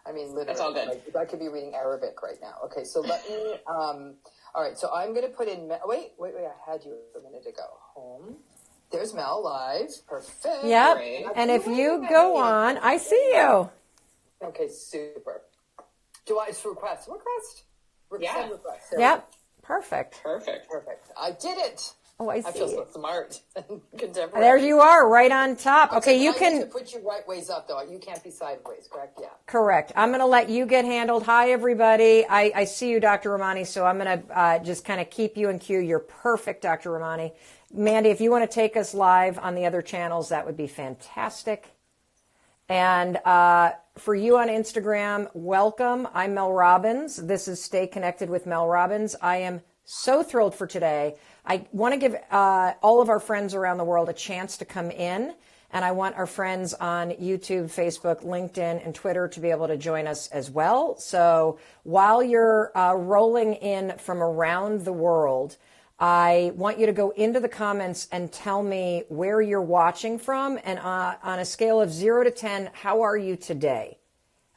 I mean, literally. That's all good. Like, I could be reading Arabic right now. Okay, so let me, all right, so I'm going to put in, wait, I had you a minute ago. Home. There's Mel live. Perfect. Yep. Great. And if you go on, I see you. Okay, super. Do I request? Yeah. Request. Yep. Perfect. I did it. Oh, I see. I feel so smart and contemporary. There you are, right on top. Okay, you I can need to put you right ways up, though. You can't be sideways, correct? Yeah. Correct. I'm going to let you get handled. Hi, everybody. I see you, Dr. Ramani, so I'm going to just kind of keep you in queue. You're perfect, Dr. Ramani. Mandy, if you want to take us live on the other channels, that would be fantastic. And for you on Instagram, welcome. I'm Mel Robbins. This is Stay Connected with Mel Robbins. I am so thrilled for today. I want to give all of our friends around the world a chance to come in. And I want our friends on YouTube, Facebook, LinkedIn, and Twitter to be able to join us as well. So while you're rolling in from around the world, I want you to go into the comments and tell me where you're watching from. And on a scale of 0 to 10, how are you today?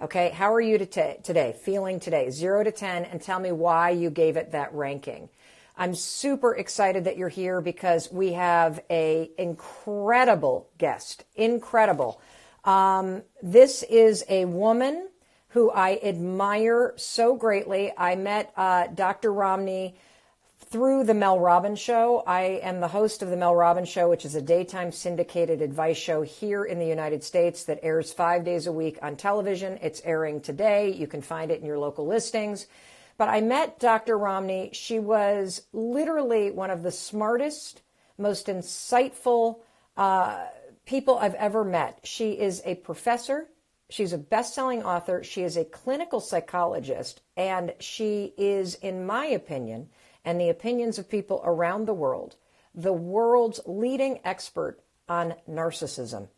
Okay, how are you today, feeling today, 0 to 10, and tell me why you gave it that ranking. I'm super excited that you're here because we have a incredible guest, incredible. This is a woman who I admire so greatly. I met Dr. Romney through the Mel Robbins Show. I am the host of the Mel Robbins Show, which is a daytime syndicated advice show here in the United States that airs 5 days a week on television. It's airing today. You can find it in your local listings. But I met Dr. Romney. She was literally one of the smartest, most insightful people I've ever met. She is a professor. She's a best-selling author. She is a clinical psychologist. And she is, in my opinion, and the opinions of people around the world's leading expert on narcissism.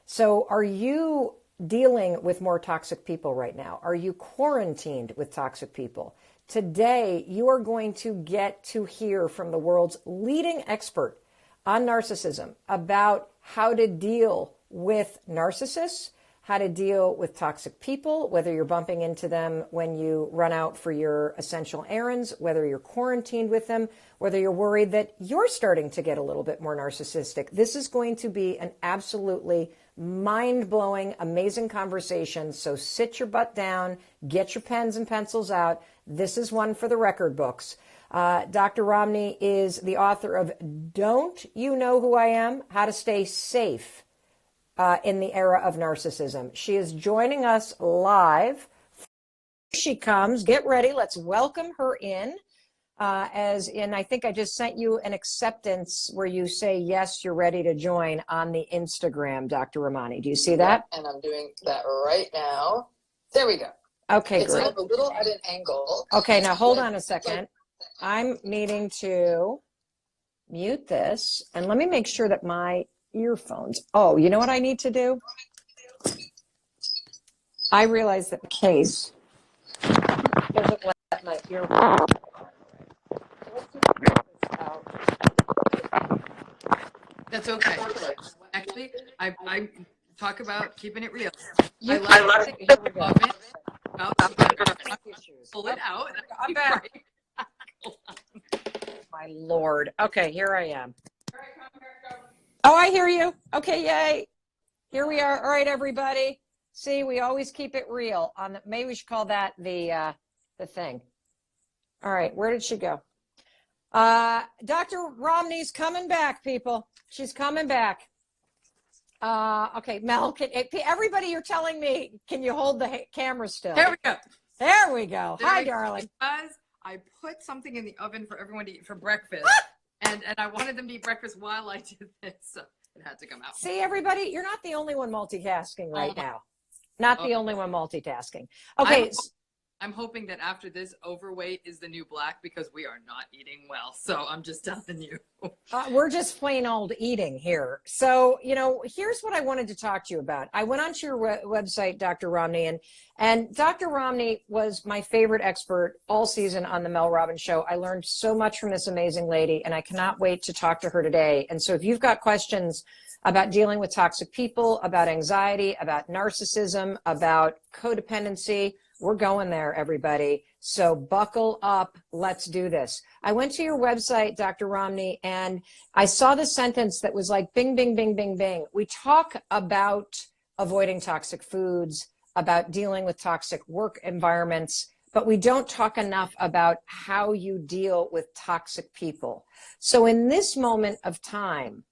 So are you dealing with more toxic people right now? Are you quarantined with toxic people? Today, you are going to get to hear from the world's leading expert on narcissism about how to deal with narcissists, how to deal with toxic people, whether you're bumping into them when you run out for your essential errands, whether you're quarantined with them, whether you're worried that you're starting to get a little bit more narcissistic. This is going to be an absolutely mind-blowing, amazing conversation. So sit your butt down, get your pens and pencils out. This is one for the record books. Dr. Romney is the author of Don't You Know Who I Am? How to Stay Safe in the Era of Narcissism. She is joining us live. Here she comes. Get ready. Let's welcome her in. As in, I think I just sent you an acceptance where you say, yes, you're ready to join on the Instagram, Dr. Ramani. Do you see that? And I'm doing that right now. There we go. Okay, it's great. It's a little at an angle. Okay, now hold on a second. I'm needing to mute this. And let me make sure that my earphones. Oh, you know what I need to do? I realize that the case doesn't let my earphones. That's okay. Actually, I talk about keeping it real. I love it. Here we go. Pull it out. I'm back. My Lord. Okay, here I am. Oh, I hear you. Okay, yay. Here we are. All right, everybody. See, we always keep it real. Maybe we should call that the thing. All right, where did she go? Dr. Romney's coming back, people. She's coming back. Okay, Mel, everybody, you're telling me, can you hold the camera still? There we go. There we go. Hi, darling. Because I put something in the oven for everyone to eat for breakfast, and I wanted them to eat breakfast while I did this, so it had to come out. See, everybody, you're not the only one multitasking right now. Not the only one multitasking. Okay. I'm hoping that after this, overweight is the new black because we are not eating well. So I'm just telling you. We're just plain old eating here. So, here's what I wanted to talk to you about. I went onto your website, Dr. Romney, and Dr. Romney was my favorite expert all season on the Mel Robbins Show. I learned so much from this amazing lady, and I cannot wait to talk to her today. And so if you've got questions about dealing with toxic people, about anxiety, about narcissism, about codependency. We're going there, everybody. So buckle up. Let's do this. I went to your website, Dr. Romney, and I saw the sentence that was like, bing, bing, bing, bing, bing. We talk about avoiding toxic foods, about dealing with toxic work environments, but we don't talk enough about how you deal with toxic people. So in this moment of time,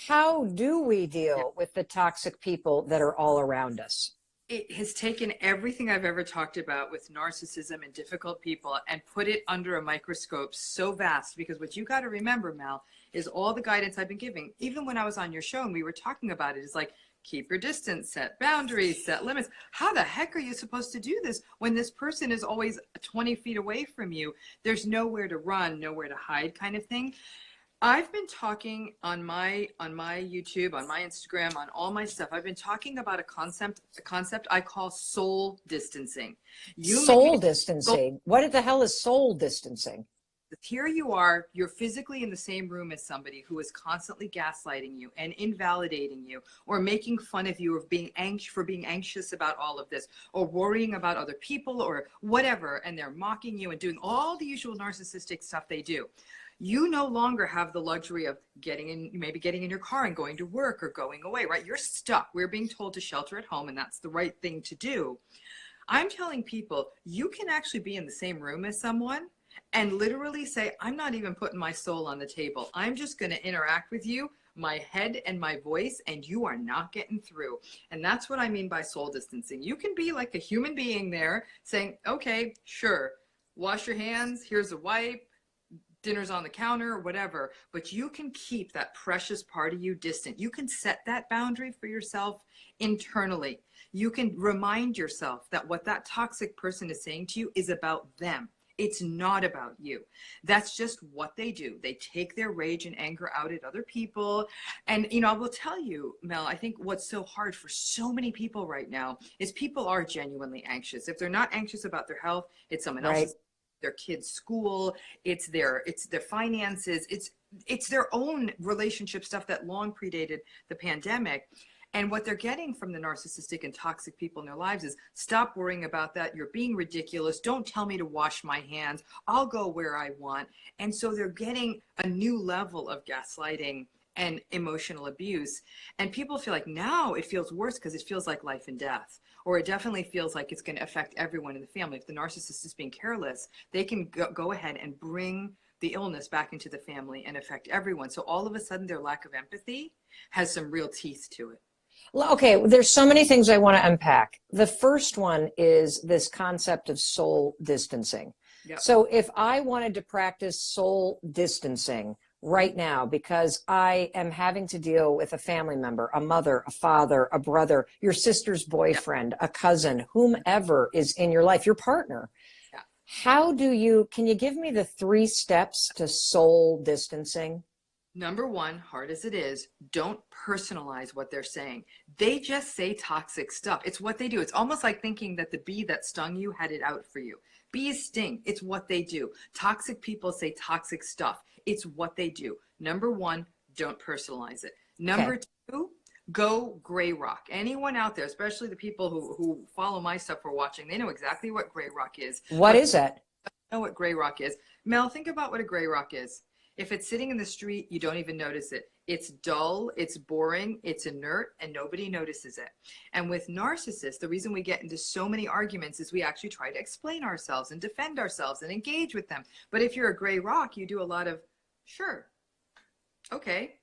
how do we deal with the toxic people that are all around us? It has taken everything I've ever talked about with narcissism and difficult people and put it under a microscope so vast, because what you got to remember, Mel, is all the guidance I've been giving, even when I was on your show and we were talking about it, is like, keep your distance, set boundaries, set limits. How the heck are you supposed to do this when this person is always 20 feet away from you? There's nowhere to run, nowhere to hide kind of thing. I've been talking on my YouTube, on my Instagram, on all my stuff. I've been talking about a concept I call soul distancing. Soul distancing? What the hell is soul distancing? Here you are, you're physically in the same room as somebody who is constantly gaslighting you and invalidating you, or making fun of you, or being anxious about all of this, or worrying about other people or whatever, and they're mocking you and doing all the usual narcissistic stuff they do. You no longer have the luxury of maybe getting in your car and going to work or going away, right? You're stuck. We're being told to shelter at home, and that's the right thing to do. I'm telling people, you can actually be in the same room as someone and literally say, I'm not even putting my soul on the table. I'm just going to interact with you, my head and my voice, and you are not getting through. And that's what I mean by soul distancing. You can be like a human being there saying, okay, sure, wash your hands, here's a wipe, dinner's on the counter, or whatever, but you can keep that precious part of you distant. You can set that boundary for yourself internally. You can remind yourself that what that toxic person is saying to you is about them. It's not about you. That's just what they do. They take their rage and anger out at other people. And, I will tell you, Mel, I think what's so hard for so many people right now is people are genuinely anxious. If they're not anxious about their health, it's someone else's, their kids' school, it's their finances, it's their own relationship stuff that long predated the pandemic. And what they're getting from the narcissistic and toxic people in their lives is, stop worrying about that. You're being ridiculous. Don't tell me to wash my hands. I'll go where I want. And so they're getting a new level of gaslighting and emotional abuse. And people feel like now it feels worse because it feels like life and death, or it definitely feels like it's going to affect everyone in the family. If the narcissist is being careless, they can go ahead and bring the illness back into the family and affect everyone. So all of a sudden their lack of empathy has some real teeth to it. Well, okay, there's so many things I want to unpack. The first one is this concept of soul distancing. Yep. So if I wanted to practice soul distancing right now because I am having to deal with a family member, a mother, a father, a brother, your sister's boyfriend, a cousin, whomever is in your life, your partner, can you give me the 3 steps to soul distancing? Number 1, hard as it is, don't personalize what they're saying. They just say toxic stuff. It's what they do. It's almost like thinking that the bee that stung you had it out for you. Bees sting. It's what they do. Toxic people say toxic stuff. It's what they do. Number 1, don't personalize it. Number 2, go gray rock. Anyone out there, especially the people who follow my stuff for watching, they know exactly what gray rock is. What is it? Know what gray rock is. Mel, think about what a gray rock is. If it's sitting in the street, you don't even notice it. It's dull, it's boring, it's inert, and nobody notices it. And with narcissists, the reason we get into so many arguments is we actually try to explain ourselves and defend ourselves and engage with them. But if you're a gray rock, you do a lot of, sure, okay,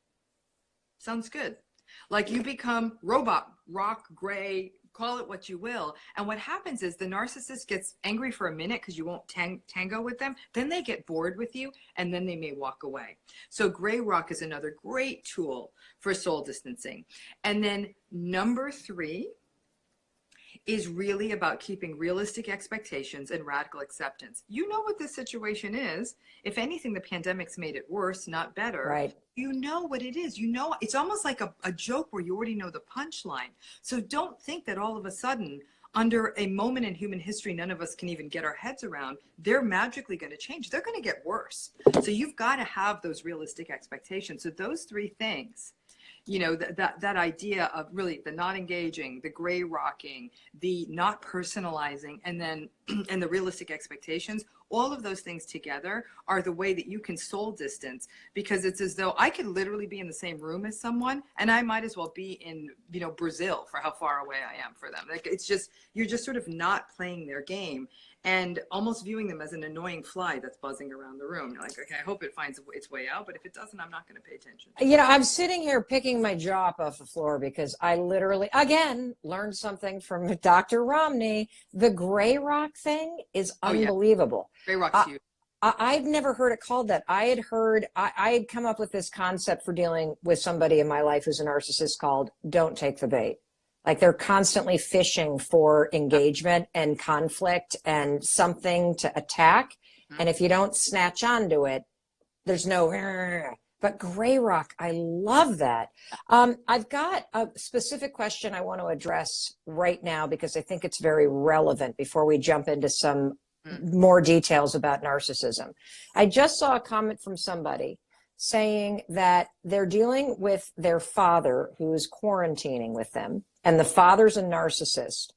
sounds good. Like you become robot, rock, gray, call it what you will. And what happens is the narcissist gets angry for a minute because you won't tango with them. Then they get bored with you, and then they may walk away. So gray rock is another great tool for soul distancing. And then number 3 is really about keeping realistic expectations and radical acceptance. You know what this situation is. If anything, the pandemic's made it worse, not better. Right. You know what it is. You know, it's almost like a joke where you already know the punchline. So don't think that all of a sudden, under a moment in human history none of us can even get our heads around, they're magically going to change. They're going to get worse. So you've got to have those realistic expectations. So those 3 things, you know, that idea of really the not engaging, the gray rocking, the not personalizing, and then and the realistic expectations, all of those things together are the way that you can soul distance, because it's as though I could literally be in the same room as someone and I might as well be in, you know, Brazil for how far away I am for them. Like, it's just, you're just sort of not playing their game and almost viewing them as an annoying fly that's buzzing around the room. You're like, okay, I hope it finds its way out, but if it doesn't, I'm not going to pay attention. You know, I'm sitting here picking my jaw up off the floor because I literally, again, learned something from Dr. Romney. The gray rock thing is unbelievable. Yeah. Gray rock's huge. I've never heard it called that. I had come up with this concept for dealing with somebody in my life who's a narcissist called "don't take the bait." Like, they're constantly fishing for engagement and conflict and something to attack. And if you don't snatch onto it, there's no, but gray rock, I love that. I've got a specific question I want to address right now because I think it's very relevant before we jump into some more details about narcissism. I just saw a comment from somebody saying that they're dealing with their father who's quarantining with them, and the father's a narcissist,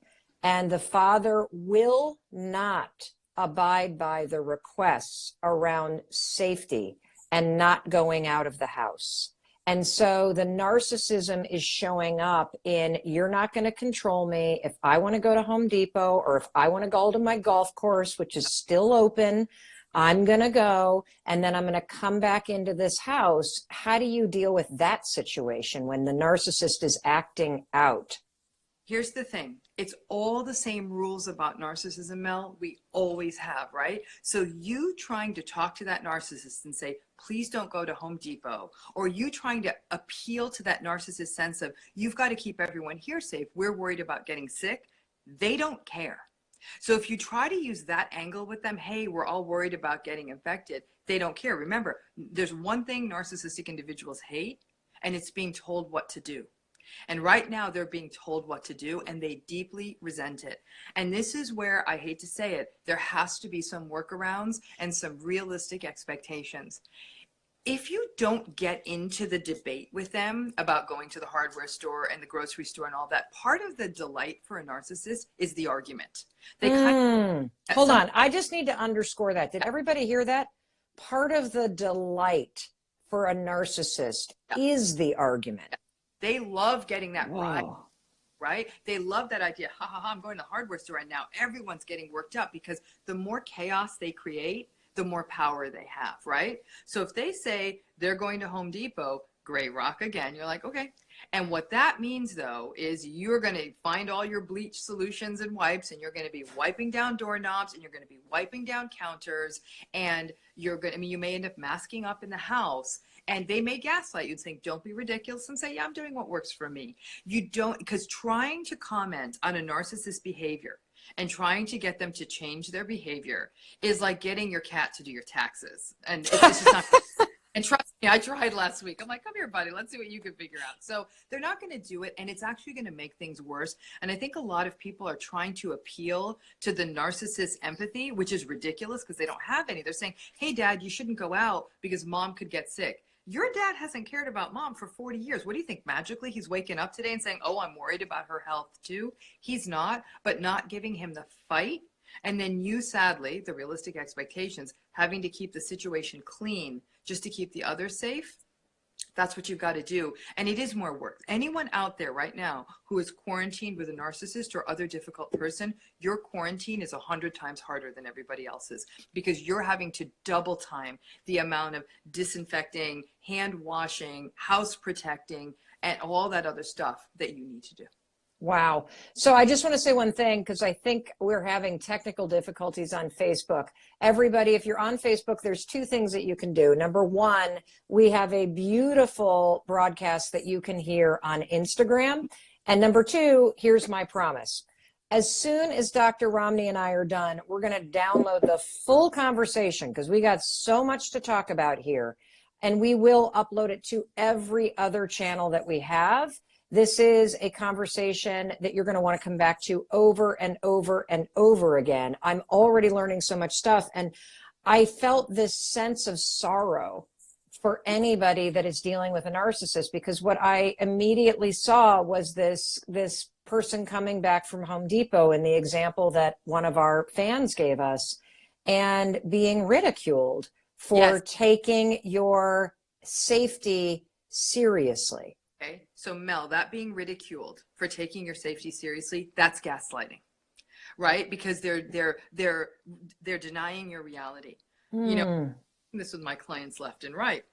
and the father will not abide by the requests around safety and not going out of the house. And so the narcissism is showing up in, you're not going to control me. If I want to go to Home Depot, or if I want to go to my golf course, which is still open, I'm going to go, and then I'm going to come back into this house. How do you deal with that situation when the narcissist is acting out? Here's the thing. It's all the same rules about narcissism, Mel. We always have, right? So you trying to talk to that narcissist and say, please don't go to Home Depot, or you trying to appeal to that narcissist sense of, you've got to keep everyone here safe. We're worried about getting sick. They don't care. So if you try to use that angle with them, hey, we're all worried about getting infected, they don't care. Remember, there's one thing narcissistic individuals hate, and it's being told what to do. And right now they're being told what to do, and they deeply resent it. And this is where, I hate to say it, there has to be some workarounds and some realistic expectations. If you don't get into the debate with them about going to the hardware store and the grocery store and all that, part of the delight for a narcissist is the argument. They Hold on. I just need to underscore that. Did everybody hear that? Part of the delight for a narcissist is the argument. They love getting that right? They love that idea. Ha ha ha, I'm going to the hardware store and now everyone's getting worked up, because the more chaos they create, the more power they have, right? So if they say they're going to Home Depot, gray rock again, you're like, okay. And what that means, though, is you're going to find all your bleach solutions and wipes, and you're going to be wiping down doorknobs, and you're going to be wiping down counters, and you're going to, I mean, you may end up masking up in the house, and they may gaslight you and saying, don't be ridiculous, and say, yeah, I'm doing what works for me. You don't, because trying to comment on a narcissist's behavior and trying to get them to change their behavior is like getting your cat to do your taxes. And it's just not. And trust me, I tried last week. I'm like, come here, buddy. Let's see what you can figure out. So they're not going to do it. And it's actually going to make things worse. And I think a lot of people are trying to appeal to the narcissist's empathy, which is ridiculous because they don't have any. They're saying, hey, Dad, you shouldn't go out because Mom could get sick. Your dad hasn't cared about Mom for 40 years. What do you think? Magically, he's waking up today and saying, oh, I'm worried about her health too. He's not, but not giving him the fight. And then you, sadly, the realistic expectations, having to keep the situation clean just to keep the others safe. That's what you've got to do. And it is more work. Anyone out there right now who is quarantined with a narcissist or other difficult person, your quarantine is 100 times harder than everybody else's, because you're having to double time the amount of disinfecting, hand washing, house protecting, and all that other stuff that you need to do. Wow. So I just want to say one thing, because I think we're having technical difficulties on Facebook. Everybody, if you're on Facebook, there's two things that you can do. Number one, we have a beautiful broadcast that you can hear on Instagram. And number two, here's my promise. As soon as Dr. Romney and I are done, we're going to download the full conversation, because we got so much to talk about here. And we will upload it to every other channel that we have. This is a conversation that you're going to want to come back to over and over and over again. I'm already learning so much stuff. And I felt this sense of sorrow for anybody that is dealing with a narcissist, because what I immediately saw was this person coming back from Home Depot in the example that one of our fans gave us, and being ridiculed for taking your safety seriously. Okay, so Mel, that being ridiculed for taking your safety seriously, that's gaslighting, right? Because they're denying your reality. You know, this with my clients left and right.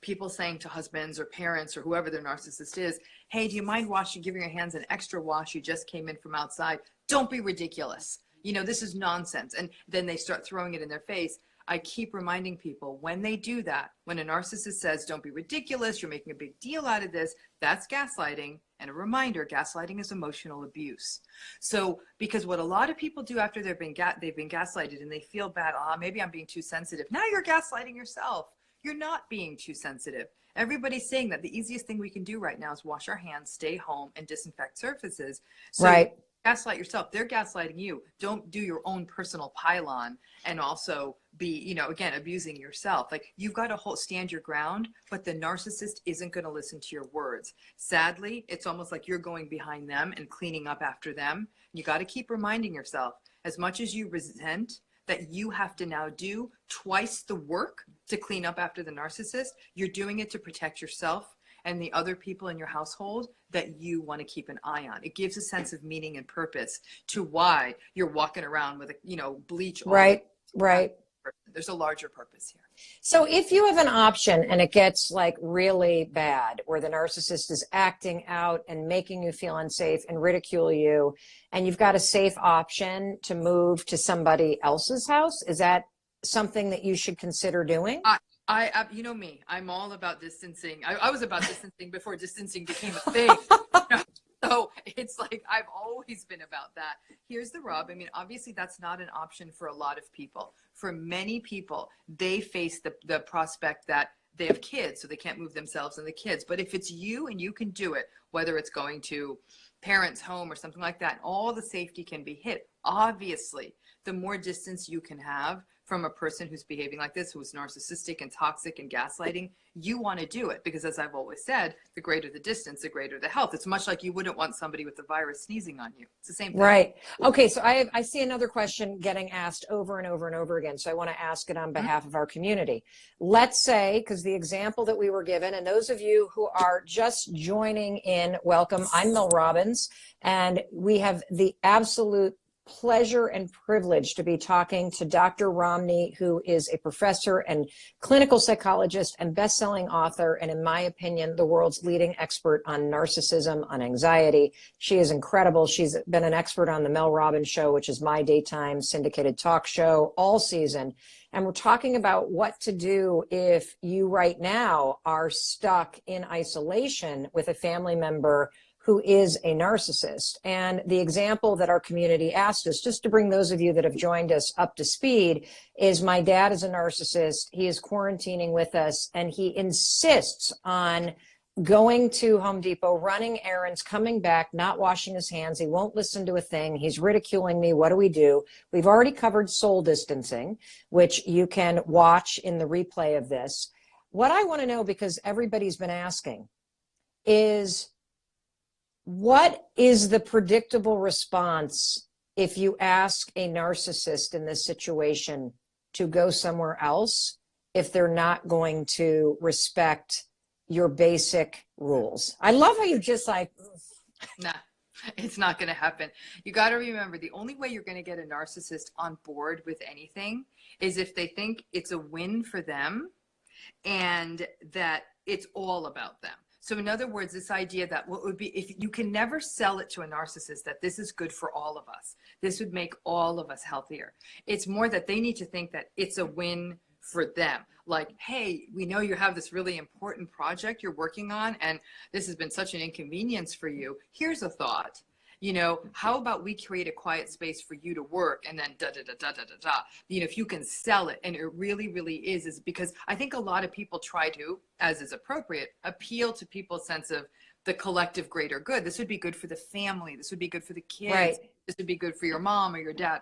People saying to husbands or parents or whoever their narcissist is, hey, do you mind giving your hands an extra wash? You just came in from outside. Don't be ridiculous. You know, this is nonsense. And then they start throwing it in their face. I keep reminding people, when they do that, when a narcissist says, don't be ridiculous, you're making a big deal out of this, that's gaslighting. And a reminder, gaslighting is emotional abuse. So, because what a lot of people do after they've been gaslighted and they feel bad, maybe I'm being too sensitive. Now you're gaslighting yourself. You're not being too sensitive. Everybody's saying that the easiest thing we can do right now is wash our hands, stay home, and disinfect surfaces. So right. Gaslight yourself. They're gaslighting you. Don't do your own personal pylon and also be, you know, again, abusing yourself. Like, you've got to stand your ground, but the narcissist isn't going to listen to your words. Sadly, it's almost like you're going behind them and cleaning up after them. You got to keep reminding yourself, as much as you resent that you have to now do twice the work to clean up after the narcissist, you're doing it to protect yourself and the other people in your household that you want to keep an eye on. It gives a sense of meaning and purpose to why you're walking around with, bleach. Right. There's a larger purpose here. So if you have an option and it gets like really bad, where the narcissist is acting out and making you feel unsafe and ridicule you, and you've got a safe option to move to somebody else's house, is that something that you should consider doing? I you know me, I'm all about distancing. I was about distancing before distancing became a thing. So it's like, I've always been about that. Here's the rub. I mean, obviously that's not an option for a lot of people. For many people, they face the prospect that they have kids, so they can't move themselves and the kids. But if it's you and you can do it, whether it's going to parents' home or something like that, all the safety can be hit. Obviously, the more distance you can have from a person who's behaving like this, who's narcissistic and toxic and gaslighting, you want to do it, because as I've always said, the greater the distance, the greater the health. It's much like you wouldn't want somebody with the virus sneezing on you. It's the same thing. Right. Okay. So I see another question getting asked over and over and over again. So I want to ask it on behalf of our community. Let's say, because the example that we were given, and those of you who are just joining in, welcome. I'm Mel Robbins, and we have the absolute pleasure and privilege to be talking to Dr. Romney, who is a professor and clinical psychologist and best-selling author, and in my opinion, the world's leading expert on narcissism, on anxiety. She is incredible. She's been an expert on the Mel Robbins show, which is my daytime syndicated talk show, all season. And we're talking about what to do if you right now are stuck in isolation with a family member who is a narcissist. And the example that our community asked us, just to bring those of you that have joined us up to speed, is my dad is a narcissist. He is quarantining with us, and he insists on going to Home Depot, running errands, coming back, not washing his hands. He won't listen to a thing. He's ridiculing me. What do we do? We've already covered soul distancing, which you can watch in the replay of this. What I want to know, because everybody's been asking, is what is the predictable response if you ask a narcissist in this situation to go somewhere else if they're not going to respect your basic rules? I love how you just like... Nah, it's not going to happen. You got to remember, the only way you're going to get a narcissist on board with anything is if they think it's a win for them and that it's all about them. So in other words, this idea that what would be, if you can never sell it to a narcissist that this is good for all of us, this would make all of us healthier. It's more that they need to think that it's a win for them. Like, hey, we know you have this really important project you're working on, and this has been such an inconvenience for you. Here's a thought. How about we create a quiet space for you to work, and then if you can sell it, and it really, really is because I think a lot of people try to, as is appropriate, appeal to people's sense of the collective greater good. This would be good for the family. This would be good for the kids. Right. this would be good for your mom or your dad.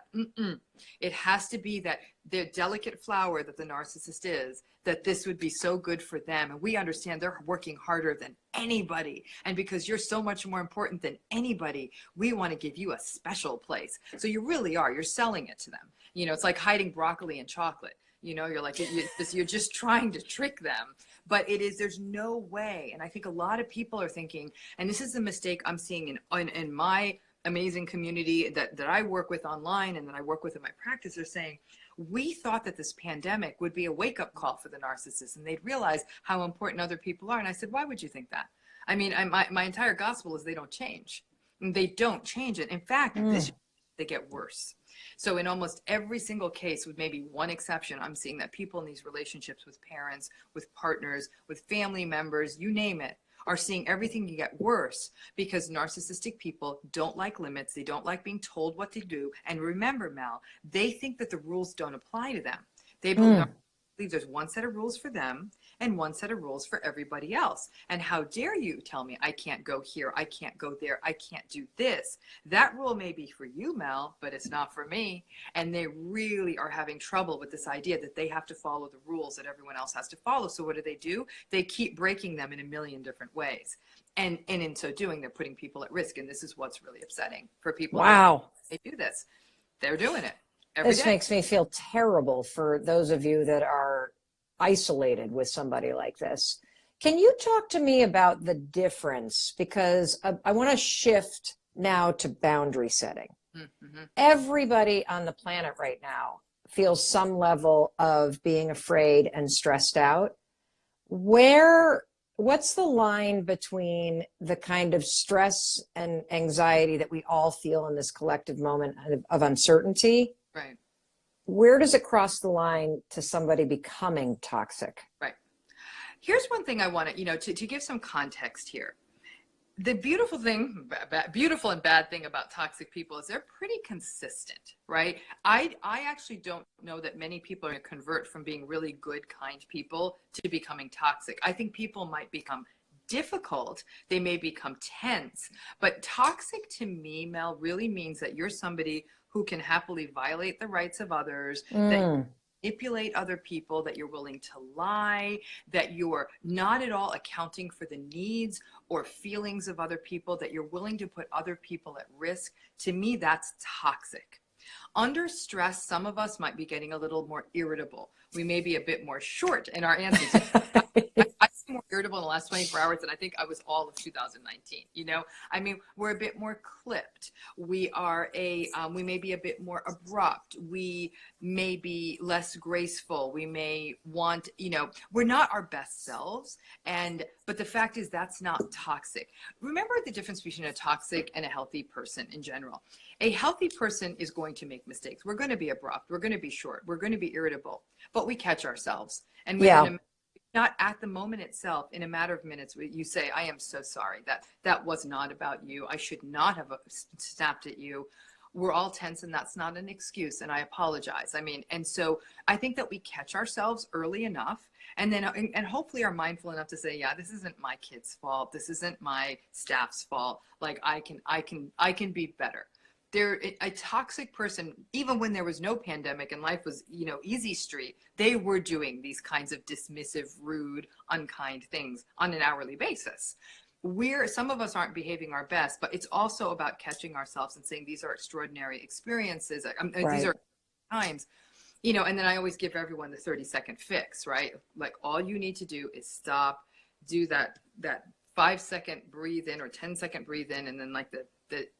It has to be that the delicate flower that the narcissist is, that this would be so good for them. And we understand they're working harder than anybody. And because you're so much more important than anybody, we want to give you a special place. So you really are, you're selling it to them. You know, it's like hiding broccoli in chocolate. You know, you're like, you're just trying to trick them. But it is, there's no way. And I think a lot of people are thinking, and this is the mistake I'm seeing in my amazing community that I work with online and that I work with in my practice, are saying, we thought that this pandemic would be a wake-up call for the narcissist and they'd realize how important other people are. And I said, why would you think that? I mean, my entire gospel is they don't change. And they don't change it. In fact, they get worse. So in almost every single case, with maybe one exception, I'm seeing that people in these relationships with parents, with partners, with family members, you name it, are seeing everything get worse because narcissistic people don't like limits. They don't like being told what to do. And remember, Mel, they think that the rules don't apply to them. They believe there's one set of rules for them and one set of rules for everybody else. And how dare you tell me I can't go here, I can't go there, I can't do this. That rule may be for you, Mel, but it's not for me. And they really are having trouble with this idea that they have to follow the rules that everyone else has to follow. So what do? They keep breaking them in a million different ways. And in so doing, they're putting people at risk. And this is what's really upsetting for people. Wow. They do this. They're doing it every this day. Makes me feel terrible for those of you that are isolated with somebody like this. Can you talk to me about the difference? Because I want to shift now to boundary setting. Everybody on the planet right now feels some level of being afraid and stressed out. What's the line between the kind of stress and anxiety that we all feel in this collective moment of uncertainty? Right. Where does it cross the line to somebody becoming toxic? Right. Here's one thing I want to, to give some context here. The beautiful and bad thing about toxic people is they're pretty consistent, right? I actually don't know that many people are going to convert from being really good, kind people to becoming toxic. I think people might become difficult. They may become tense. But toxic to me, Mel, really means that you're somebody who can happily violate the rights of others, that you manipulate other people, that you're willing to lie, that you're not at all accounting for the needs or feelings of other people, that you're willing to put other people at risk. To me, that's toxic. Under stress, some of us might be getting a little more irritable. We may be a bit more short in our answers. I was more irritable in the last 24 hours than I think I was all of 2019. I mean, we're a bit more clipped. We may be a bit more abrupt. We may be less graceful. We may want, we're not our best selves. But the fact is that's not toxic. Remember the difference between a toxic and a healthy person in general. A healthy person is going to make mistakes. We're going to be abrupt. We're going to be short. We're going to be irritable, but we catch ourselves. And not at the moment itself, in a matter of minutes, you say, I am so sorry. That was not about you. I should not have snapped at you. We're all tense and that's not an excuse. And I apologize. I mean, and so I think that we catch ourselves early enough and then, and hopefully are mindful enough to say, yeah, this isn't my kid's fault. This isn't my staff's fault. Like I can be better. A toxic person, even when there was no pandemic and life was, easy street, they were doing these kinds of dismissive, rude, unkind things on an hourly basis. Some of us aren't behaving our best, but it's also about catching ourselves and saying these are extraordinary experiences. These are times, and then I always give everyone the 30-second fix, right? Like all you need to do is stop, do that 5-second breathe in or 10-second breathe in, and then like the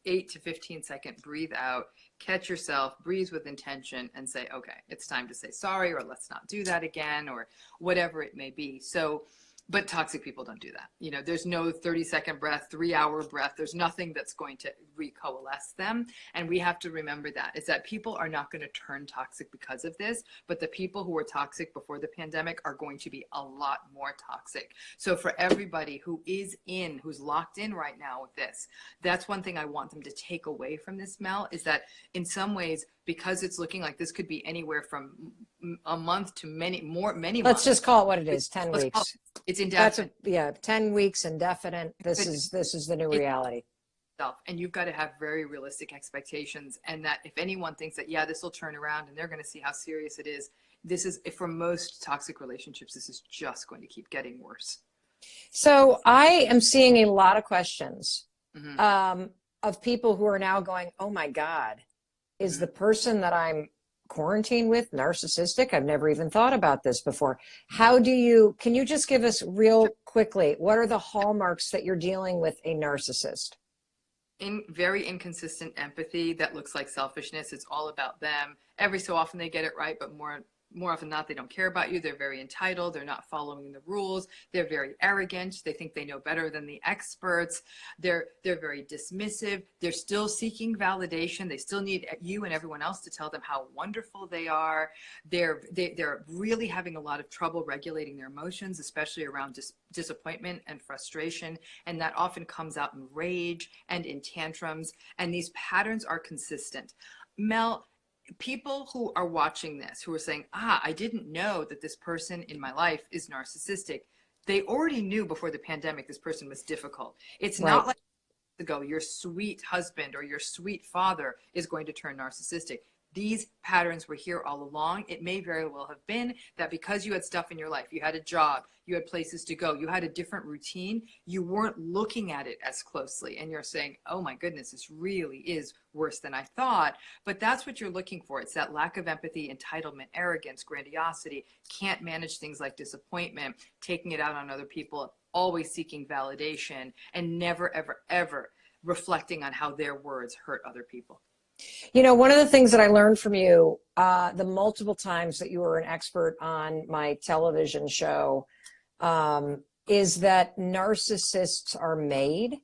8 to 15-second breathe out, catch yourself, breathe with intention and say, okay, it's time to say sorry, or let's not do that again, or whatever it may be. So, but toxic people don't do that. There's no 30-second breath, 3-hour breath. There's nothing that's going to recoalesce them. And we have to remember that is that people are not going to turn toxic because of this, but the people who were toxic before the pandemic are going to be a lot more toxic. So for everybody who's locked in right now with this, that's one thing I want them to take away from this, Mel, is that in some ways, because it's looking like this could be anywhere from a month to many months. Let's just call it what it is, 10 weeks. It's indefinite. 10 weeks, indefinite. This is the new reality. and you've got to have very realistic expectations, and that if anyone thinks that, yeah, this will turn around and they're going to see how serious it is, this is, for most toxic relationships, this is just going to keep getting worse. So I am seeing a lot of questions of people who are now going, oh my God, is the person that I'm quarantined with narcissistic? I've never even thought about this before. Can you just give us real quickly, what are the hallmarks that you're dealing with a narcissist? Very inconsistent empathy that looks like selfishness. It's all about them. Every so often they get it right, but more often than not, they don't care about you. They're very entitled. They're not following the rules. They're very arrogant. They think they know better than the experts. They're very dismissive. They're still seeking validation. They still need you and everyone else to tell them how wonderful they are. They're really having a lot of trouble regulating their emotions, especially around disappointment and frustration. And that often comes out in rage and in tantrums. And these patterns are consistent. Mel, people who are watching this, who are saying, I didn't know that this person in my life is narcissistic. They already knew before the pandemic this person was difficult. It's not like ago, your sweet husband or your sweet father is going to turn narcissistic. These patterns were here all along. It may very well have been that because you had stuff in your life, you had a job, you had places to go, you had a different routine, you weren't looking at it as closely. And you're saying, oh my goodness, this really is worse than I thought. But that's what you're looking for. It's that lack of empathy, entitlement, arrogance, grandiosity, can't manage things like disappointment, taking it out on other people, always seeking validation, and never, ever, ever reflecting on how their words hurt other people. You know, one of the things that I learned from you, the multiple times that you were an expert on my television show, is that narcissists are made.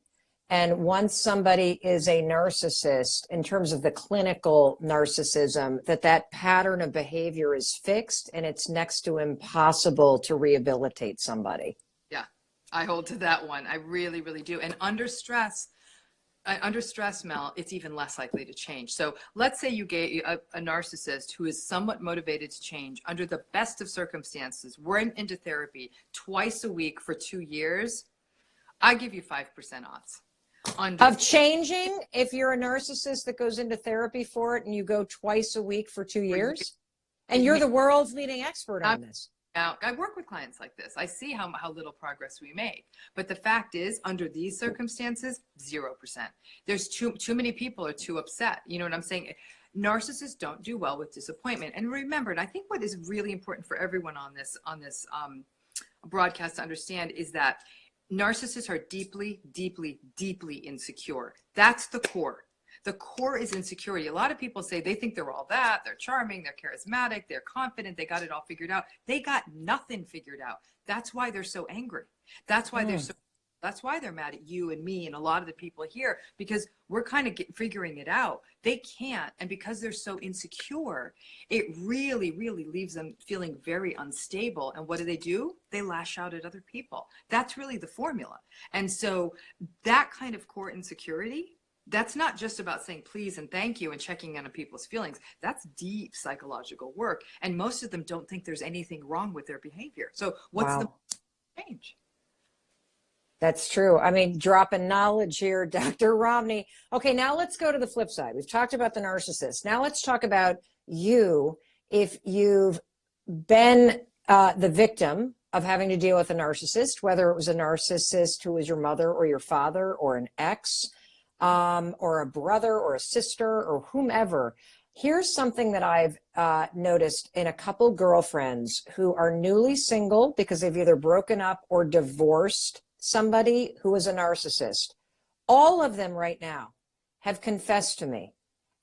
And once somebody is a narcissist, in terms of the clinical narcissism, that pattern of behavior is fixed and it's next to impossible to rehabilitate somebody. Yeah, I hold to that one. I really, really do. And under stress, Mel, it's even less likely to change. So let's say you get a narcissist who is somewhat motivated to change under the best of circumstances. We're into therapy twice a week for 2 years. I give you 5% odds. Of changing, if you're a narcissist that goes into therapy for it and you go twice a week for 2 years? And you're the world's leading expert on this. Now, I work with clients like this. I see how little progress we make. But the fact is, under these circumstances, 0%. There's too many people are too upset. You know what I'm saying? Narcissists don't do well with disappointment. And remember, and I think what is really important for everyone on this broadcast to understand is that narcissists are deeply, deeply, deeply insecure. That's the core. The core is insecurity. A lot of people say they think they're all that. They're charming, they're charismatic, they're confident, they got it all figured out. They got nothing figured out. That's why they're so angry. That's why that's why they're mad at you and me and a lot of the people here, because we're kind of figuring it out. They can't. And because they're so insecure, it really, really leaves them feeling very unstable. And what do? They lash out at other people. That's really the formula. And so that kind of core insecurity, that's not just about saying please and thank you and checking in on people's feelings. That's deep psychological work. And most of them don't think there's anything wrong with their behavior. So what's the change? That's true. I mean, dropping knowledge here, Dr. Romney. Okay, now let's go to the flip side. We've talked about the narcissist. Now let's talk about you. If you've been the victim of having to deal with a narcissist, whether it was a narcissist who was your mother or your father or an ex, or a brother or a sister or whomever. Here's something that I've noticed in a couple girlfriends who are newly single because they've either broken up or divorced somebody who is a narcissist. All of them right now have confessed to me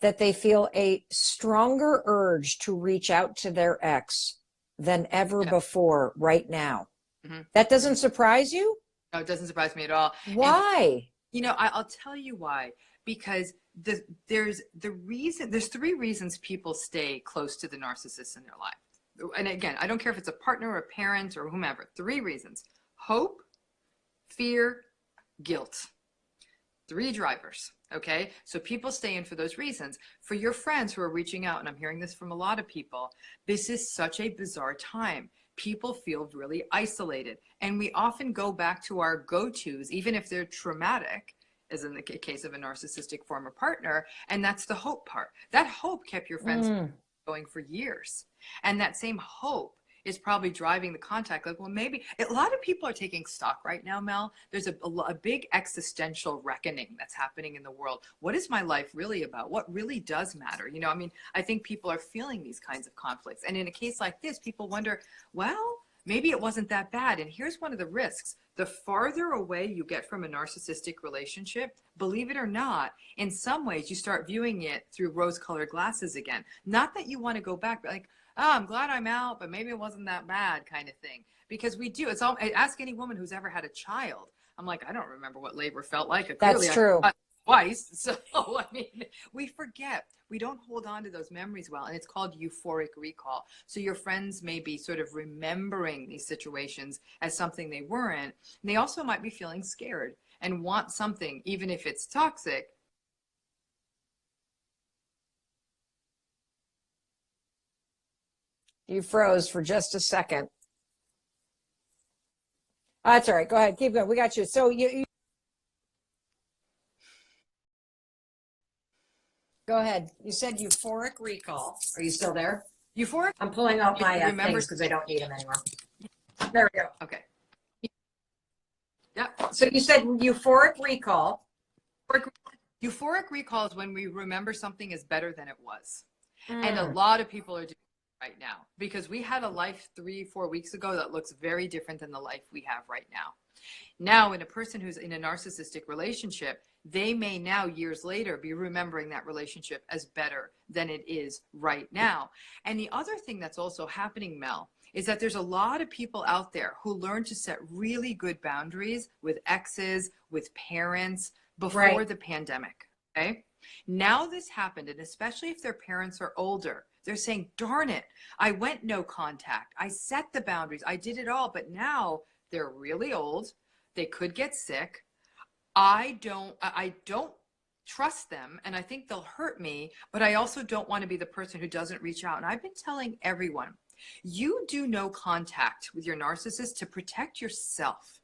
that they feel a stronger urge to reach out to their ex than ever before right now. Mm-hmm. That doesn't surprise you? No, it doesn't surprise me at all. Why? You know, I'll tell you why. Because there's 3 reasons people stay close to the narcissist in their life. And again, I don't care if it's a partner or a parent or whomever. 3 reasons: hope, fear, guilt. 3 drivers. Okay. So people stay in for those reasons. For your friends who are reaching out, and I'm hearing this from a lot of people, this is such a bizarre time. People feel really isolated. And we often go back to our go-tos, even if they're traumatic, as in the case of a narcissistic former partner. And that's the hope part. That hope kept your friends going for years. And that same hope is probably driving the contact. Like, well, maybe a lot of people are taking stock right now, Mel. There's a big existential reckoning that's happening in the world. What is my life really about? What really does matter? You know, I mean, I think people are feeling these kinds of conflicts. And in a case like this, people wonder, well, maybe it wasn't that bad. And here's one of the risks. The farther away you get from a narcissistic relationship, believe it or not, in some ways you start viewing it through rose-colored glasses again. Not that you want to go back, but like, oh, I'm glad I'm out, but maybe it wasn't that bad kind of thing. Because we do. It's all, ask any woman who's ever had a child. I'm like, I don't remember what labor felt like. That's true. Twice. So, I mean, we forget. We don't hold on to those memories well. And it's called euphoric recall. So your friends may be sort of remembering these situations as something they weren't. And they also might be feeling scared and want something, even if it's toxic. You froze for just a second. That's all right. Go ahead. Keep going. We got you. So you go ahead. You said euphoric recall. Are you still there? Euphoric? I'm pulling out my things because I don't need them anymore. There we go. Okay. Yep. So you said euphoric recall. Euphoric recall is when we remember something is better than it was. And a lot of people are doing it right now because we had a life 3-4 weeks ago that looks very different than the life we have right now. Now, in a person who's in a narcissistic relationship, they may now, years later, be remembering that relationship as better than it is right now. And the other thing that's also happening, Mel, is that there's a lot of people out there who learn to set really good boundaries with exes, with parents before the pandemic, okay? Now this happened, and especially if their parents are older, they're saying, darn it, I went no contact. I set the boundaries. I did it all, but now they're really old. They could get sick. I don't trust them, and I think they'll hurt me, but I also don't want to be the person who doesn't reach out. And I've been telling everyone, you do no contact with your narcissist to protect yourself.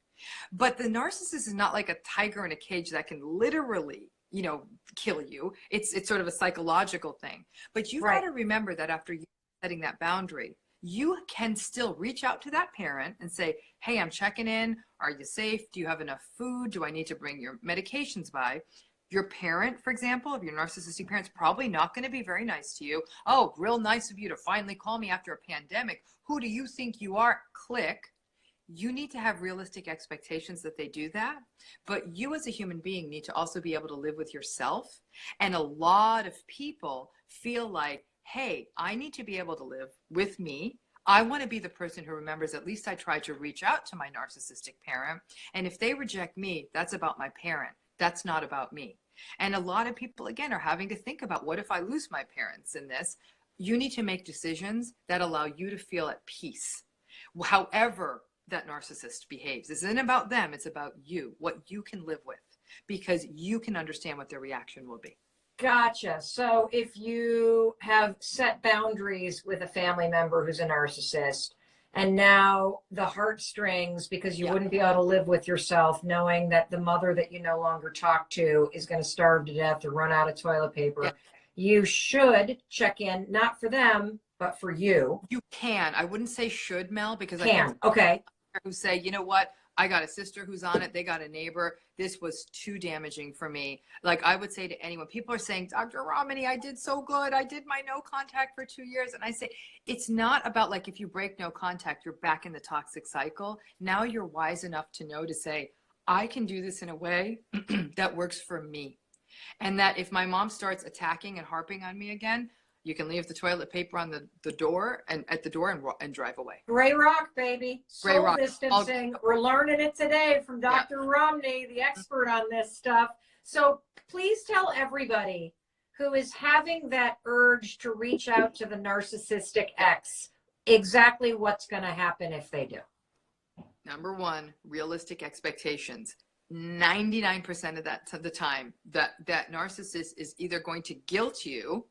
But the narcissist is not like a tiger in a cage that can literally, you know, kill you. It's sort of a psychological thing. But you've got to remember that after you setting that boundary, you can still reach out to that parent and say, hey, I'm checking in. Are you safe? Do you have enough food? Do I need to bring your medications by? Your parent, for example, if your narcissistic parent's probably not going to be very nice to you. Oh, real nice of you to finally call me after a pandemic. Who do you think you are? Click. You need to have realistic expectations that they do that. But you as a human being need to also be able to live with yourself. And a lot of people feel like, hey, I need to be able to live with me. I want to be the person who remembers at least I tried to reach out to my narcissistic parent. And if they reject me, that's about my parent. That's not about me. And a lot of people, again, are having to think about, what if I lose my parents in this? You need to make decisions that allow you to feel at peace. However that narcissist behaves. This isn't about them. It's about you, what you can live with, because you can understand what their reaction will be. Gotcha. So if you have set boundaries with a family member who's a narcissist, and now the heartstrings, because you wouldn't be able to live with yourself, knowing that the mother that you no longer talk to is going to starve to death or run out of toilet paper, you should check in, not for them, but for you. You can. I wouldn't say should, Mel, because can. Okay. Who say, you know what? I got a sister who's on it. They got a neighbor. This was too damaging for me. Like I would say to anyone, people are saying, Dr. Ramani, I did so good. I did my no contact for 2 years. And I say, it's not about like, if you break no contact, you're back in the toxic cycle. Now you're wise enough to know to say, I can do this in a way that works for me. And that if my mom starts attacking and harping on me again, you can leave the toilet paper on the door and at the door and drive away. Gray rock, baby. Gray rock. Distancing. We're learning it today from Dr. Romney, the expert on this stuff. So please tell everybody who is having that urge to reach out to the narcissistic ex exactly what's going to happen if they do. Number one, realistic expectations. 99% of the time that narcissist is either going to guilt you.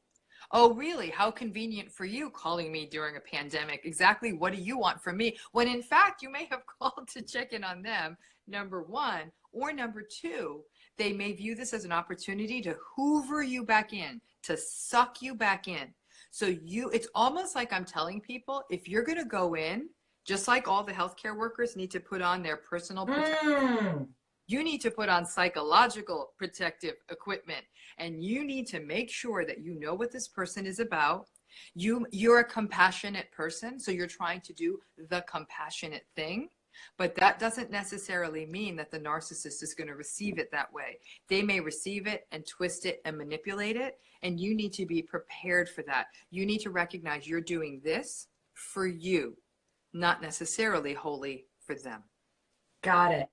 Oh, really? How convenient for you calling me during a pandemic. Exactly what do you want from me? When in fact, you may have called to check in on them, number one. Or number two, they may view this as an opportunity to hoover you back in, to suck you back in. So it's almost like I'm telling people, if you're going to go in, just like all the healthcare workers need to put on their personal protective, you need to put on psychological protective equipment, and you need to make sure that you know what this person is about. You're a compassionate person, so you're trying to do the compassionate thing, but that doesn't necessarily mean that the narcissist is going to receive it that way. They may receive it and twist it and manipulate it, and you need to be prepared for that. You need to recognize you're doing this for you, not necessarily wholly for them. Got it.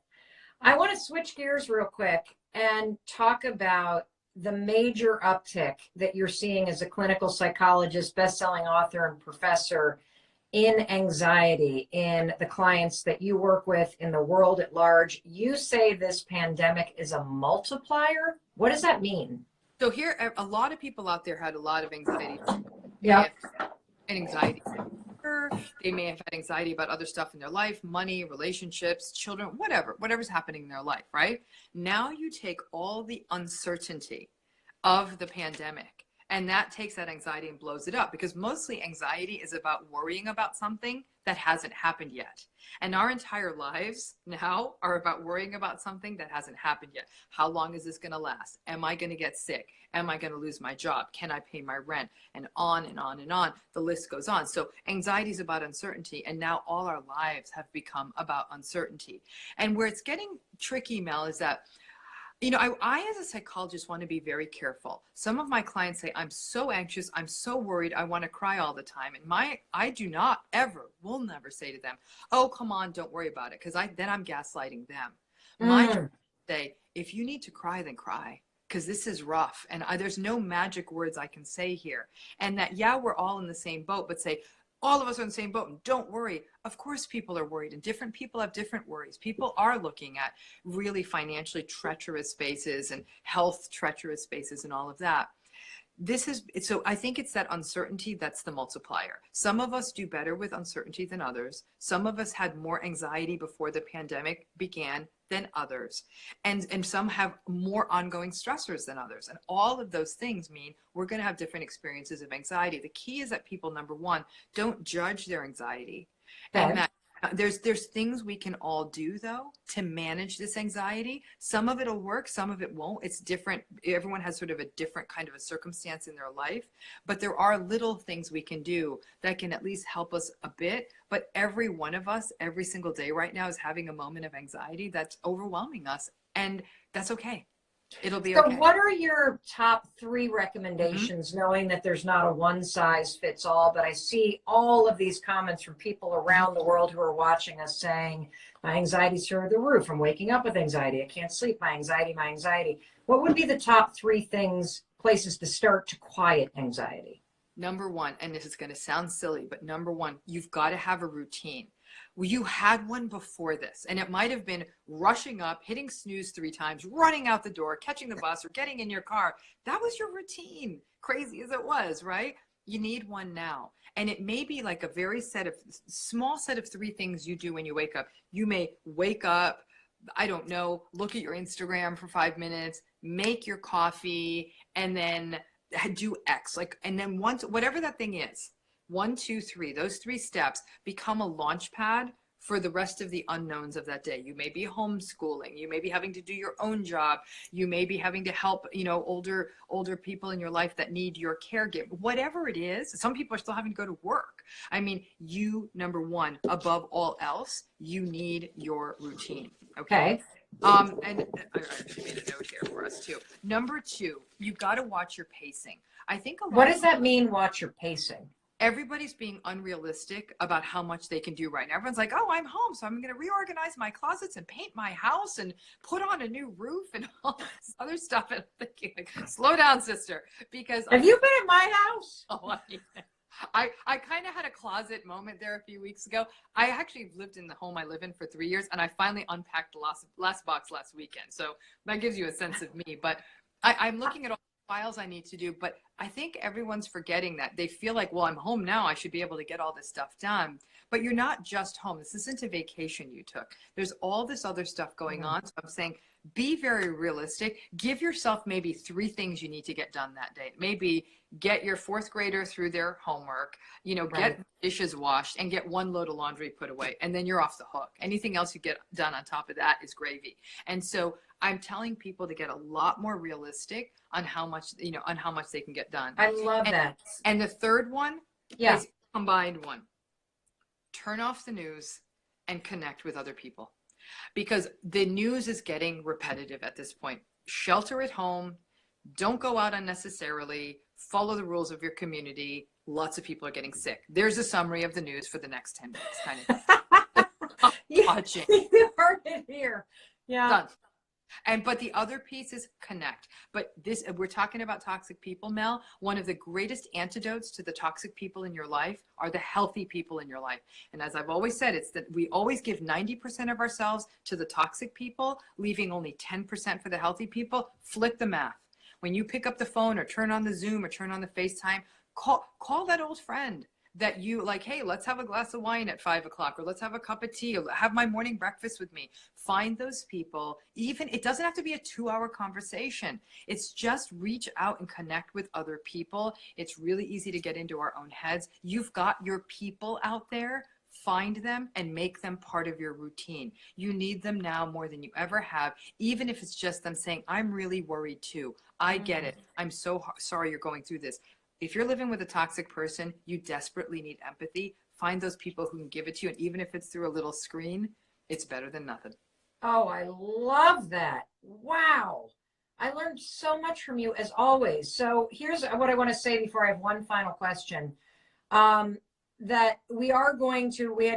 I want to switch gears real quick and talk about the major uptick that you're seeing as a clinical psychologist, best-selling author, and professor in anxiety in the clients that you work with in the world at large. You say this pandemic is a multiplier. What does that mean? So here, a lot of people out there had a lot of anxiety. Yeah. And anxiety. They may have had anxiety about other stuff in their life, money, relationships, children, whatever's happening in their life, right? Now you take all the uncertainty of the pandemic, and that takes that anxiety and blows it up, because mostly anxiety is about worrying about something that hasn't happened yet. And our entire lives now are about worrying about something that hasn't happened yet. How long is this going to last? Am I going to get sick? Am I going to lose my job? Can I pay my rent? And on and on and on. The list goes on. So anxiety is about uncertainty. And now all our lives have become about uncertainty. And where it's getting tricky, Mel, is that, you know, I as a psychologist want to be very careful. Some of my clients say, I'm so anxious, I'm so worried, I want to cry all the time. And I do not ever, will never say to them, oh, come on, don't worry about it, because then I'm gaslighting them. My job is to say, if you need to cry, then cry, because this is rough. And there's no magic words I can say here. And that, yeah, we're all in the same boat, but say, all of us are in the same boat and don't worry. Of course, people are worried, and different people have different worries. People are looking at really financially treacherous spaces and health treacherous spaces and all of that. So I think it's that uncertainty that's the multiplier. Some of us do better with uncertainty than others. Some of us had more anxiety before the pandemic began than others. And some have more ongoing stressors than others. And all of those things mean we're going to have different experiences of anxiety. The key is that people, number one, don't judge their anxiety. Okay. And that there's things we can all do, though, to manage this anxiety. Some of it'll work, some of it won't. It's different. Everyone has sort of a different kind of a circumstance in their life, but there are little things we can do that can at least help us a bit. But every one of us, every single day right now, is having a moment of anxiety that's overwhelming us, and that's okay. It'll be okay. So what are your top 3 recommendations, knowing that there's not a one size fits all, but I see all of these comments from people around the world who are watching us saying, my anxiety's through the roof. I'm waking up with anxiety. I can't sleep. My anxiety. What would be the top 3 places to start to quiet anxiety? Number one, and this is going to sound silly, but number one, you've got to have a routine. Well, you had one before this, and it might have been rushing up, hitting snooze 3 times, running out the door, catching the bus, or getting in your car. That was your routine, crazy as it was, right? You need one now. And it may be like a very small set of 3 things you do when you wake up. You may wake up, I don't know, look at your Instagram for 5 minutes, make your coffee, and then do X. And then once, whatever that thing is, 1, 2, 3, those 3 steps become a launch pad for the rest of the unknowns of that day. You may be homeschooling. You may be having to do your own job. You may be having to help, older people in your life that need your caregiver. Whatever it is, some people are still having to go to work. I mean, number one, above all else, you need your routine. Okay. And I actually made a note here for us too. Number 2, you've got to watch your pacing. I think what does that mean, watch your pacing? Everybody's being unrealistic about how much they can do right now. Everyone's like, oh, I'm home, so I'm going to reorganize my closet and paint my house and put on a new roof and all this other stuff. And I'm thinking, like, slow down, sister, because have you been at my house? Oh, I kind of had a closet moment there a few weeks ago. I actually lived in the home I live in for 3 years, and I finally unpacked the last box last weekend. So that gives you a sense of me. But I'm looking at all the files I need to do, but I think everyone's forgetting that. They feel like, well, I'm home now, I should be able to get all this stuff done. But you're not just home. This isn't a vacation you took. There's all this other stuff going on. So I'm saying, be very realistic. Give yourself maybe 3 things you need to get done that day. Maybe get your 4th grader through their homework, you know, get dishes washed, and get 1 load of laundry put away. And then you're off the hook. Anything else you get done on top of that is gravy. And so I'm telling people to get a lot more realistic on how much, you know, on how much they can get done. I love that. And the third one is combined one. Turn off the news and connect with other people. Because the news is getting repetitive at this point. Shelter at home. Don't go out unnecessarily. Follow the rules of your community. Lots of people are getting sick. There's a summary of the news for the next 10 minutes, kind of. Watching. You heard it here. Yeah. Done. But the other piece is connect. But this, we're talking about toxic people, Mel. One of the greatest antidotes to the toxic people in your life are the healthy people in your life. And as I've always said, it's that we always give 90% of ourselves to the toxic people, leaving only 10% for the healthy people. Flip the math. When you pick up the phone or turn on the Zoom or turn on the FaceTime, call that old friend that you like, hey, let's have a glass of wine at 5 o'clock, or let's have a cup of tea, or have my morning breakfast with me. Find those people. Even it doesn't have to be a 2-hour conversation. It's just reach out and connect with other people. It's really easy to get into our own heads. You've got your people out there. Find them and make them part of your routine. You need them now more than you ever have, even if it's just them saying, I'm really worried too. I get it. I'm so sorry you're going through this. If you're living with a toxic person, you desperately need empathy. Find those people who can give it to you. And even if it's through a little screen, it's better than nothing. Oh, I love that. Wow. I learned so much from you as always. So here's what I want to say before I have one final question. That we had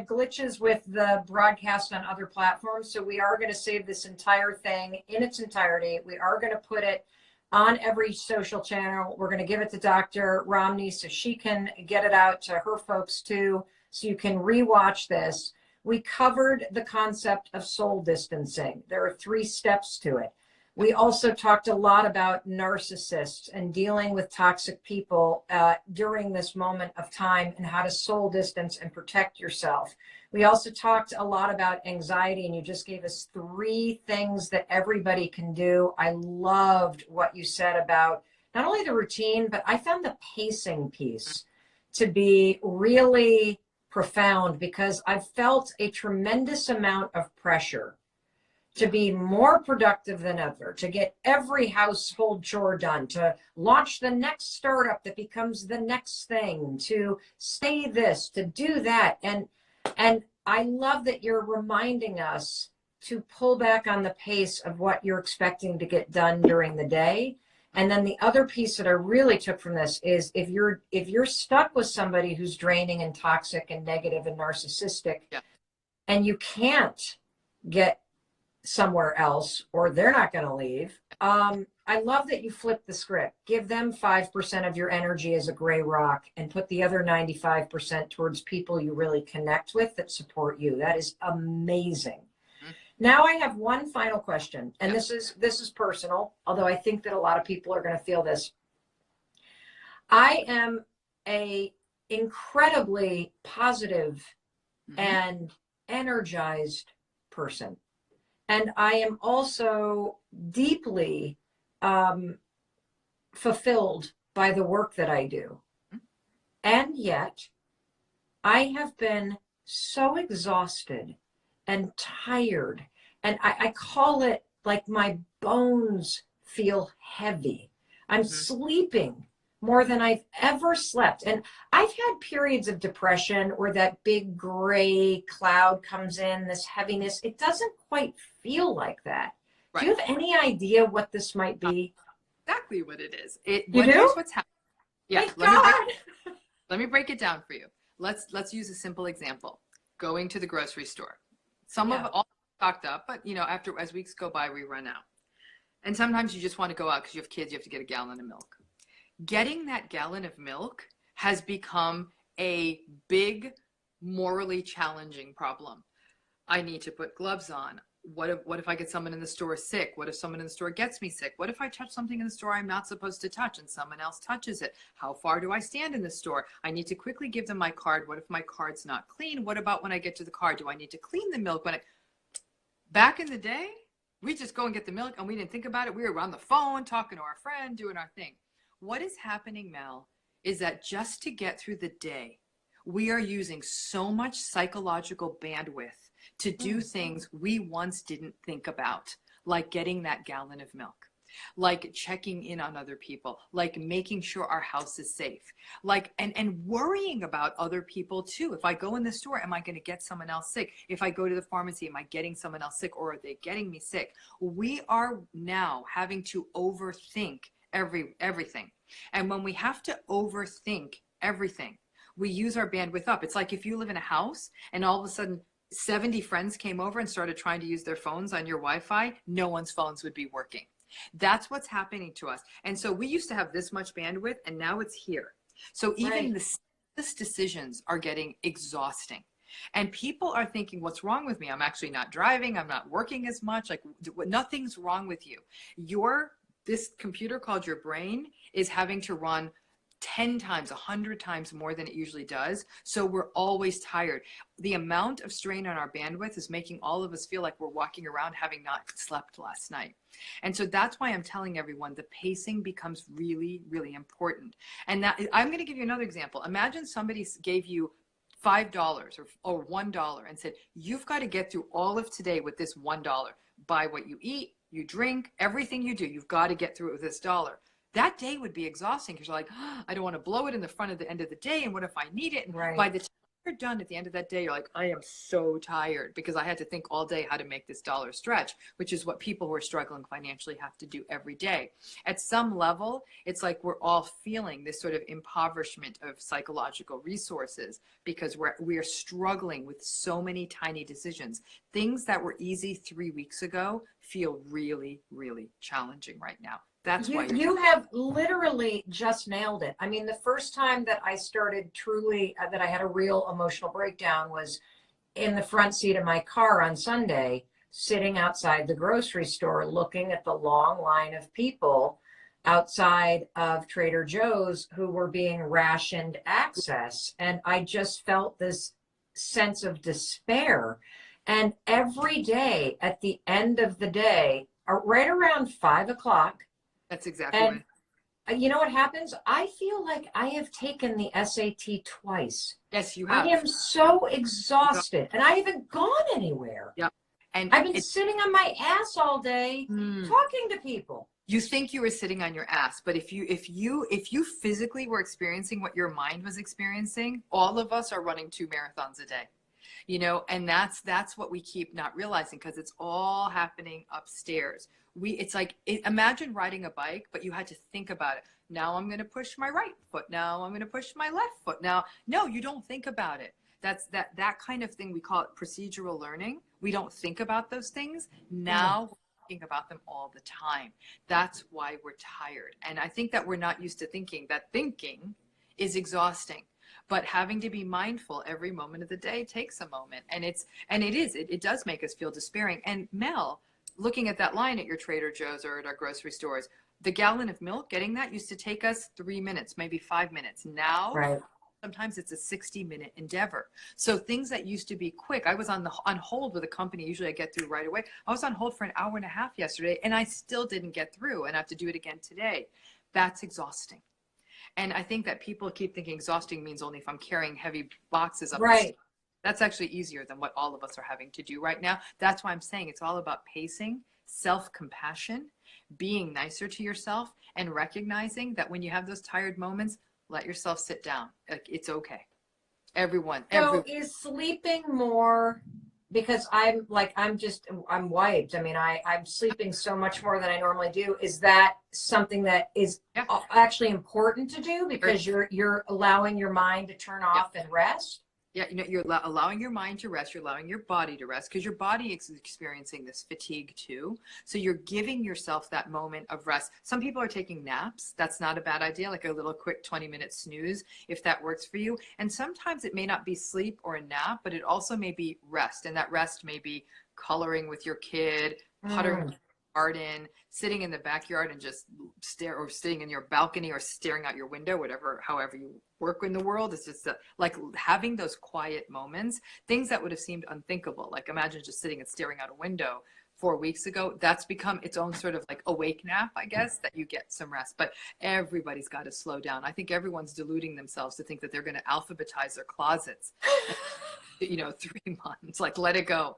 glitches with the broadcast on other platforms. So we are going to save this entire thing in its entirety. We are going to put it on every social channel. We're going to give it to Dr. Romney so she can get it out to her folks too, so you can rewatch this. We covered the concept of soul distancing. There are 3 steps to it. We also talked a lot about narcissists and dealing with toxic people during this moment of time, and how to soul distance and protect yourself. We also talked a lot about anxiety, and you just gave us 3 things that everybody can do. I loved what you said about not only the routine, but I found the pacing piece to be really profound, because I've felt a tremendous amount of pressure to be more productive than ever, to get every household chore done, to launch the next startup that becomes the next thing, to say this, to do that. And I love that you're reminding us to pull back on the pace of what you're expecting to get done during the day. And then the other piece that I really took from this is if you're stuck with somebody who's draining and toxic and negative and narcissistic, and you can't get somewhere else, or they're not going to leave. I love that you flip the script. Give them 5% of your energy as a gray rock, and put the other 95% towards people you really connect with that support you. That is amazing. Now I have one final question, and this is personal, although I think that a lot of people are going to feel this. I am a incredibly positive and energized person. And I am also deeply fulfilled by the work that I do. And yet I have been so exhausted and tired. And I call it like my bones feel heavy. I'm sleeping more than I've ever slept. And I've had periods of depression where that big gray cloud comes in, this heaviness. It doesn't quite feel like that. Right. Do you have any idea what this might be? Exactly what it is. Here's what's happening. Yeah, let me break it down for you. Let's use a simple example. Going to the grocery store. Some of it all stocked up, but as weeks go by, we run out. And sometimes you just want to go out because you have kids, you have to get a gallon of milk. Getting that gallon of milk has become a big, morally challenging problem. I need to put gloves on. What if I get someone in the store sick? What if someone in the store gets me sick? What if I touch something in the store I'm not supposed to touch and someone else touches it? How far do I stand in the store? I need to quickly give them my card. What if my card's not clean? What about when I get to the car? Do I need to clean the milk? Back in the day, We just go and get the milk and we didn't think about it. We were on the phone talking to our friend, doing our thing. What is happening, Mel, is that just to get through the day, we are using so much psychological bandwidth to do things we once didn't think about, like getting that gallon of milk, like checking in on other people, like making sure our house is safe, like, and worrying about other people too. If I go in the store, am I going to get someone else sick? If I go to the pharmacy, am I getting someone else sick, or are they getting me sick? We are now having to overthink everything. And when we have to overthink everything, we use our bandwidth up. It's like if you live in a house and all of a sudden 70 friends came over and started trying to use their phones on your Wi-Fi, no one's phones would be working. That's what's happening to us. And so we used to have this much bandwidth, and now it's here. So even the simplest decisions are getting exhausting. And people are thinking, what's wrong with me? I'm actually not driving. I'm not working as much. Like, nothing's wrong with you. This computer called your brain is having to run 10 times, 100 times more than it usually does. So we're always tired. The amount of strain on our bandwidth is making all of us feel like we're walking around having not slept last night. And so that's why I'm telling everyone the pacing becomes really, really important. And that, I'm going to give you another example. Imagine somebody gave you $5 or $1 and said, you've got to get through all of today with this $1. Buy what you eat, you drink, everything you do, you've got to get through it with this $1. That day would be exhausting because you're like, oh, I don't want to blow it in the front of the end of the day. And what if I need it? And by the time you're done at the end of that day, you're like, I am so tired because I had to think all day how to make this $1 stretch, which is what people who are struggling financially have to do every day. At some level, it's like we're all feeling this sort of impoverishment of psychological resources because we are struggling with so many tiny decisions. Things that were easy 3 weeks ago feel really, really challenging right now. That's why you have literally just nailed it. I mean, the first time that I started truly, that I had a real emotional breakdown was in the front seat of my car on Sunday, sitting outside the grocery store, looking at the long line of people outside of Trader Joe's who were being rationed access. And I just felt this sense of despair. And every day at the end of the day, right around 5 o'clock, that's exactly and you know what happens? I feel like I have taken the SAT twice. Yes, you have. I am so exhausted, and I haven't gone anywhere. Yep. And I've been sitting on my ass all day talking to people. You think you were sitting on your ass, but if you physically were experiencing what your mind was experiencing, all of us are running 2 marathons a day. You know, and that's what we keep not realizing because it's all happening upstairs. It's like, imagine riding a bike, but you had to think about it. Now I'm going to push my right foot. Now I'm going to push my left foot. Now, no, you don't think about it. That's that kind of thing. We call it procedural learning. We don't think about those things. Now we're thinking about them all the time. That's why we're tired. And I think that we're not used to thinking that thinking is exhausting. But having to be mindful every moment of the day takes a moment. And it does make us feel despairing. And Mel, looking at that line at your Trader Joe's or at our grocery stores, the gallon of milk, getting that used to take us 3 minutes, maybe 5 minutes. Now, sometimes it's a 60-minute endeavor. So things that used to be quick, I was on hold with a company, usually I get through right away. I was on hold for an hour and a half yesterday, and I still didn't get through, and I have to do it again today. That's exhausting. And I think that people keep thinking exhausting means only if I'm carrying heavy boxes up. Right. That's actually easier than what all of us are having to do right now. That's why I'm saying it's all about pacing, self-compassion, being nicer to yourself, and recognizing that when you have those tired moments, let yourself sit down. Like, it's okay. Everyone. So is sleeping more, because I'm wiped. I mean, I'm sleeping so much more than I normally do. Is that something that is actually important to do because you're allowing your mind to turn off and rest? Yeah, you know, you're allowing your mind to rest. You're allowing your body to rest because your body is experiencing this fatigue too. So you're giving yourself that moment of rest. Some people are taking naps. That's not a bad idea, like a little quick 20-minute snooze if that works for you. And sometimes it may not be sleep or a nap, but it also may be rest. And that rest may be coloring with your kid, puttering in the garden, sitting in the backyard and just stare, or sitting in your balcony or staring out your window, however you work in the world. It's just like having those quiet moments, things that would have seemed unthinkable. Like imagine just sitting and staring out a window 4 weeks ago, that's become its own sort of like awake nap, I guess, that you get some rest. But everybody's got to slow down. I think everyone's deluding themselves to think that they're going to alphabetize their closets, 3 months, like let it go.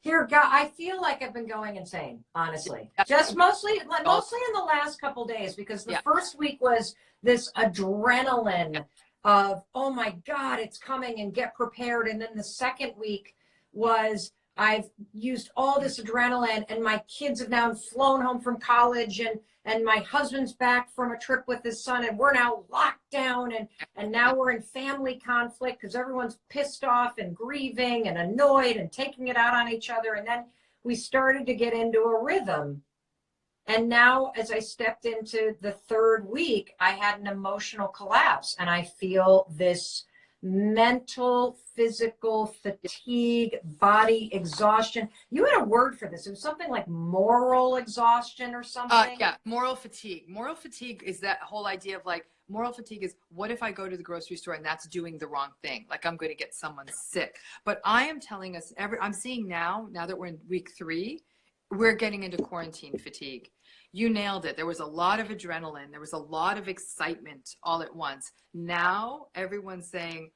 Dear God, I feel like I've been going insane, honestly. Just mostly in the last couple days, because the first week was this adrenaline of, oh my God, it's coming and get prepared. And then the second week was, I've used all this adrenaline and my kids have now flown home from college, and my husband's back from a trip with his son, and we're now locked down, and now we're in family conflict because everyone's pissed off and grieving and annoyed and taking it out on each other. And then we started to get into a rhythm. And now, as I stepped into the third week, I had an emotional collapse, and I feel this mental, physical fatigue, body exhaustion. You had a word for this. It was something like moral exhaustion or something. Yeah, moral fatigue. Moral fatigue is that whole idea of like, moral fatigue is, what if I go to the grocery store and that's doing the wrong thing? Like I'm going to get someone sick. But I am telling us, I'm seeing now that we're in week 3, we're getting into quarantine fatigue. You nailed it. There was a lot of adrenaline. There was a lot of excitement all at once. Now everyone's saying,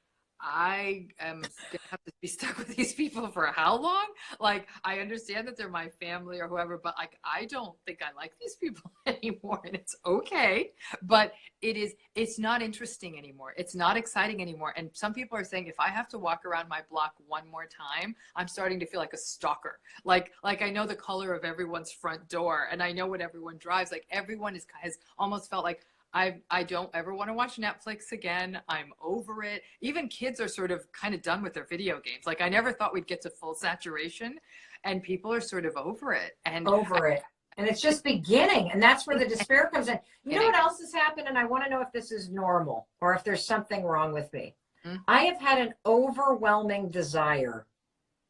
I am going to have to be stuck with these people for how long? Like, I understand that they're my family or whoever, but like, I don't think I like these people anymore, and it's okay. But it's not interesting anymore. It's not exciting anymore. And some people are saying, if I have to walk around my block one more time, I'm starting to feel like a stalker. Like I know the color of everyone's front door, and I know what everyone drives. Like everyone has almost felt like, I don't ever want to watch Netflix again. I'm over it. Even kids are sort of kind of done with their video games. Like I never thought we'd get to full saturation, and people are sort of over it. And it's just beginning. And that's where the despair comes in. You know what else has happened? And I want to know if this is normal or if there's something wrong with me. Mm-hmm. I have had an overwhelming desire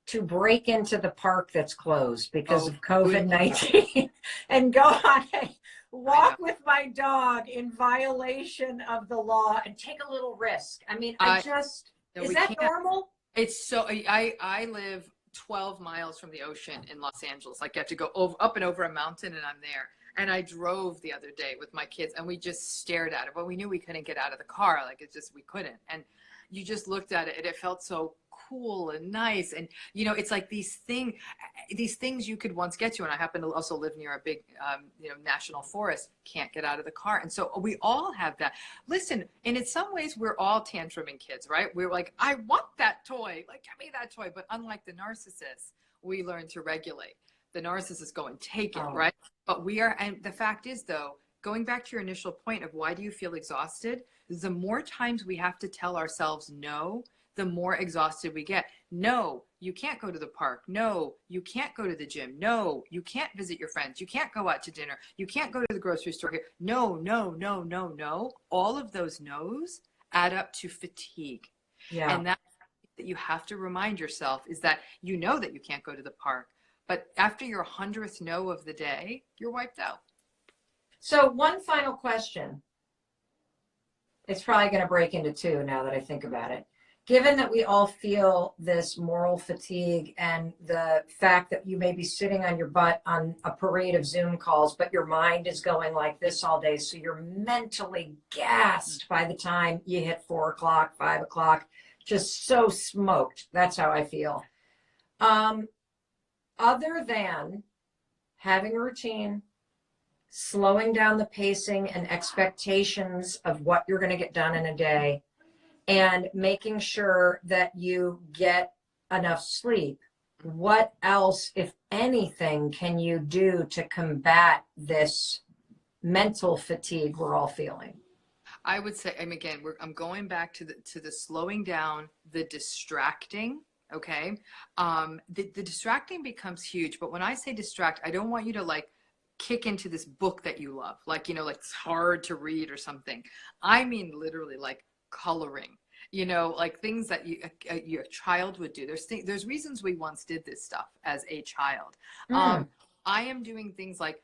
to break into the park that's closed because of COVID-19 and go on a walk with my dog in violation of the law and take a little risk. I mean, is that normal? It's so, I live 12 miles from the ocean in Los Angeles. Like, you have to go up and over a mountain, and I'm there. And I drove the other day with my kids, and we just stared at it. But we knew we couldn't get out of the car. Like, we couldn't. And you just looked at it, and it felt so cool and nice. And it's like these things you could once get to. And I happen to also live near a big national forest. Can't get out of the car. And so we all have that. Listen, and in some ways we're all tantruming kids, right? We're like, I want that toy, like give me that toy. But unlike the narcissists, we learn to regulate. The narcissists go and take it, right? But and the fact is though, going back to your initial point of why do you feel exhausted, the more times we have to tell ourselves no, the more exhausted we get. No, you can't go to the park. No, you can't go to the gym. No, you can't visit your friends. You can't go out to dinner. You can't go to the grocery store here. No, no, no, no, no. All of those no's add up to fatigue. Yeah. And that you have to remind yourself is that you know that you can't go to the park, but after your 100th no of the day, you're wiped out. So one final question. It's probably going to break into 2 now that I think about it. Given that we all feel this moral fatigue and the fact that you may be sitting on your butt on a parade of Zoom calls, but your mind is going like this all day, so you're mentally gassed by the time you hit 4 o'clock, 5 o'clock, just so smoked. That's how I feel. Other than having a routine, slowing down the pacing and expectations of what you're going to get done in a day, and making sure that you get enough sleep, what else, if anything, can you do to combat this mental fatigue we're all feeling? I would say, and again, I'm going back to the slowing down, the distracting. Okay. The distracting becomes huge, but when I say distract, I don't want you to like kick into this book that you love, like, like it's hard to read or something. I mean, literally like coloring, like things that your child would do. There's reasons we once did this stuff as a child. I am doing things like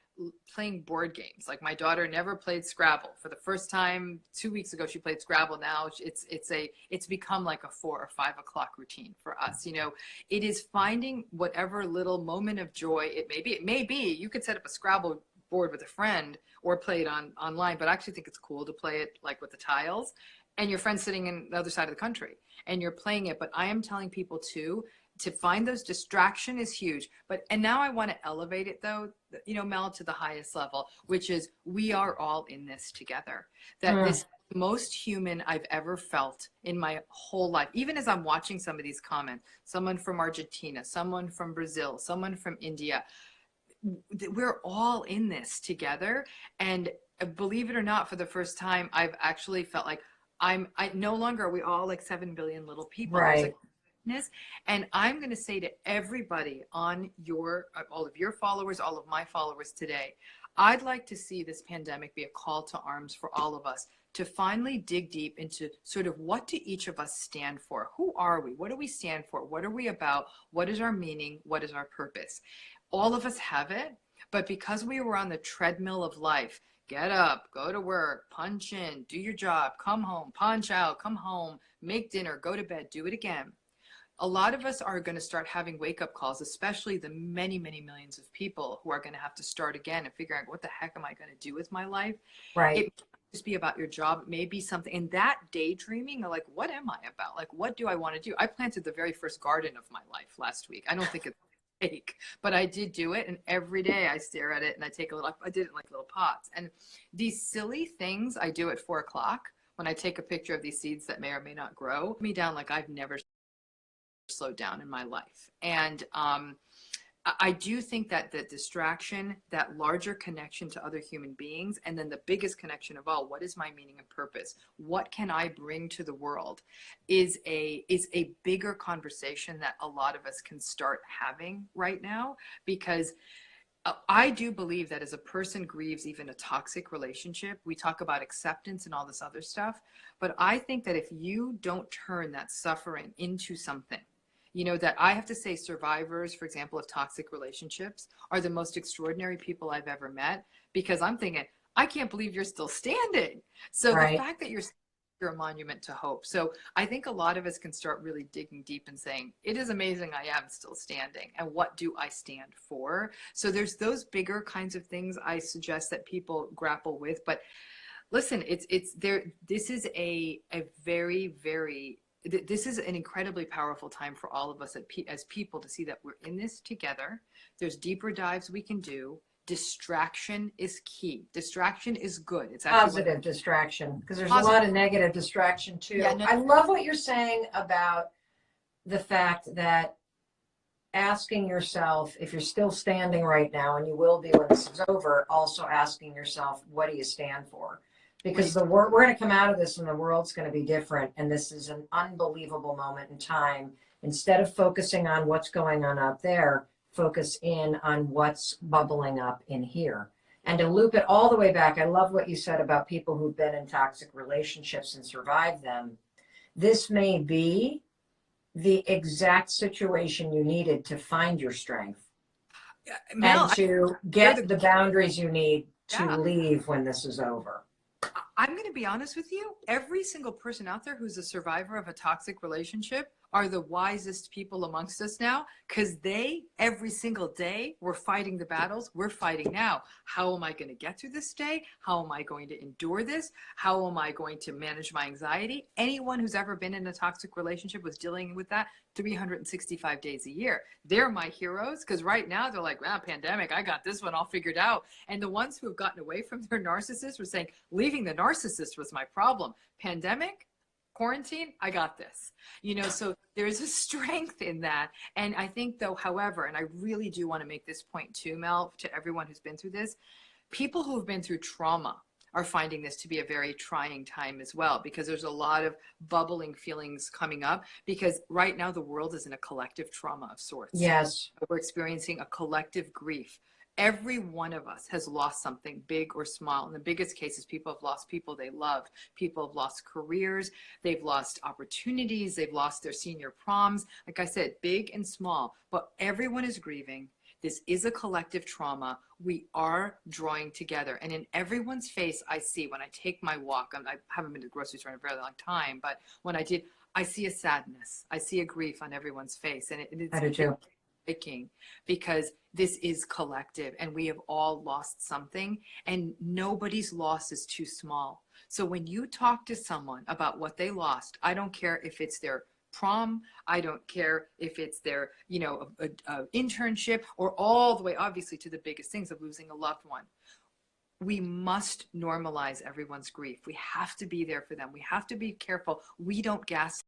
playing board games. Like my daughter never played Scrabble. For the first time 2 weeks ago, she played Scrabble. Now it's become like a 4 or 5 o'clock routine for us. You know, it is finding whatever little moment of joy it may be. It may be you could set up a Scrabble board with a friend or play it online, but I actually think it's cool to play it like with the tiles and your friend's sitting in the other side of the country and you're playing it. But I am telling people too, to find those, distraction is huge. And now I want to elevate it though, you know, Mel, to the highest level, which is we are all in this together. That this most human I've ever felt in my whole life. Even as I'm watching some of these comments, someone from Argentina, someone from Brazil, someone from India, we're all in this together. And believe it or not, for the first time, I've actually felt like I no longer are we all like 7 billion little people. Right. And I'm going to say to everybody on all of your followers, all of my followers today, I'd like to see this pandemic be a call to arms for all of us to finally dig deep into sort of what do each of us stand for? Who are we? What do we stand for? What are we about? What is our meaning? What is our purpose? All of us have it, but because we were on the treadmill of life, get up, go to work, punch in, do your job, come home, punch out, come home, make dinner, go to bed, do it again. A lot of us are going to start having wake-up calls, especially the many, many millions of people who are going to have to start again and figure out what the heck am I going to do with my life? Right. It may just be about your job. It may be something. And that daydreaming, like, what am I about? Like, what do I want to do? I planted the very first garden of my life last week. I don't think it's fake, but I did do it. And every day I stare at it and I did it in like little pots. And these silly things I do at 4 o'clock when I take a picture of these seeds that may or may not grow me down like I've never slowed down in my life. And I do think that the distraction, that larger connection to other human beings, and then the biggest connection of all, what is my meaning and purpose? What can I bring to the world is a bigger conversation that a lot of us can start having right now. Because I do believe that as a person grieves even a toxic relationship, we talk about acceptance and all this other stuff. But I think that if you don't turn that suffering into something, you know, that I have to say survivors, for example, of toxic relationships are the most extraordinary people I've ever met, because I'm thinking, I can't believe you're still standing. So the fact that you're a monument to hope. So I think a lot of us can start really digging deep and saying, it is amazing I am still standing. And what do I stand for? So there's those bigger kinds of things I suggest that people grapple with. But listen, it's there. This is a very, very, this is an incredibly powerful time for all of us as people to see that we're in this together. There's deeper dives we can do. Distraction is key. Distraction is good. It's actually positive distraction, because there's a lot of negative distraction too. Yeah, I love what you're saying about the fact that asking yourself, if you're still standing right now, and you will be when this is over, also asking yourself, what do you stand for? Because we're going to come out of this and the world's going to be different. And this is an unbelievable moment in time. Instead of focusing on what's going on out there, focus in on what's bubbling up in here. And to loop it all the way back, I love what you said about people who've been in toxic relationships and survived them. This may be the exact situation you needed to find your strength, Mel, and to get the boundaries you need to leave when this is over. I'm going to be honest with you. Every single person out there who's a survivor of a toxic relationship are the wisest people amongst us now, because they, every single day, were fighting the battles we're fighting now. How am I going to get through this day? How am I going to endure this? How am I going to manage my anxiety? Anyone who's ever been in a toxic relationship was dealing with that 365 days a year. They're my heroes, because right now they're like, pandemic, I got this one all figured out. And the ones who have gotten away from their narcissist were saying, leaving the narcissist was my problem. Pandemic, quarantine, I got this. You know, so there's a strength in that. And I think though, however, and I really do want to make this point too, Mel, to everyone who's been through this, people who've been through trauma are finding this to be a very trying time as well, because there's a lot of bubbling feelings coming up, because right now the world is in a collective trauma of sorts. Yes. We're experiencing a collective grief. Every one of us has lost something big or small. In the biggest cases, people have lost people they loved. People have lost careers. They've lost opportunities. They've lost their senior proms. Like I said, big and small, but everyone is grieving. This is a collective trauma. We are drawing together. And in everyone's face, I see when I take my walk, I haven't been to the grocery store in a very long time, but when I did, I see a sadness. I see a grief on everyone's face. And it's breaking, because this is collective and we have all lost something, and nobody's loss is too small. So when you talk to someone about what they lost, I don't care if it's their prom, I don't care if it's their, a internship, or all the way, obviously, to the biggest things of losing a loved one. We must normalize everyone's grief. We have to be there for them. We have to be careful. We don't gaslight.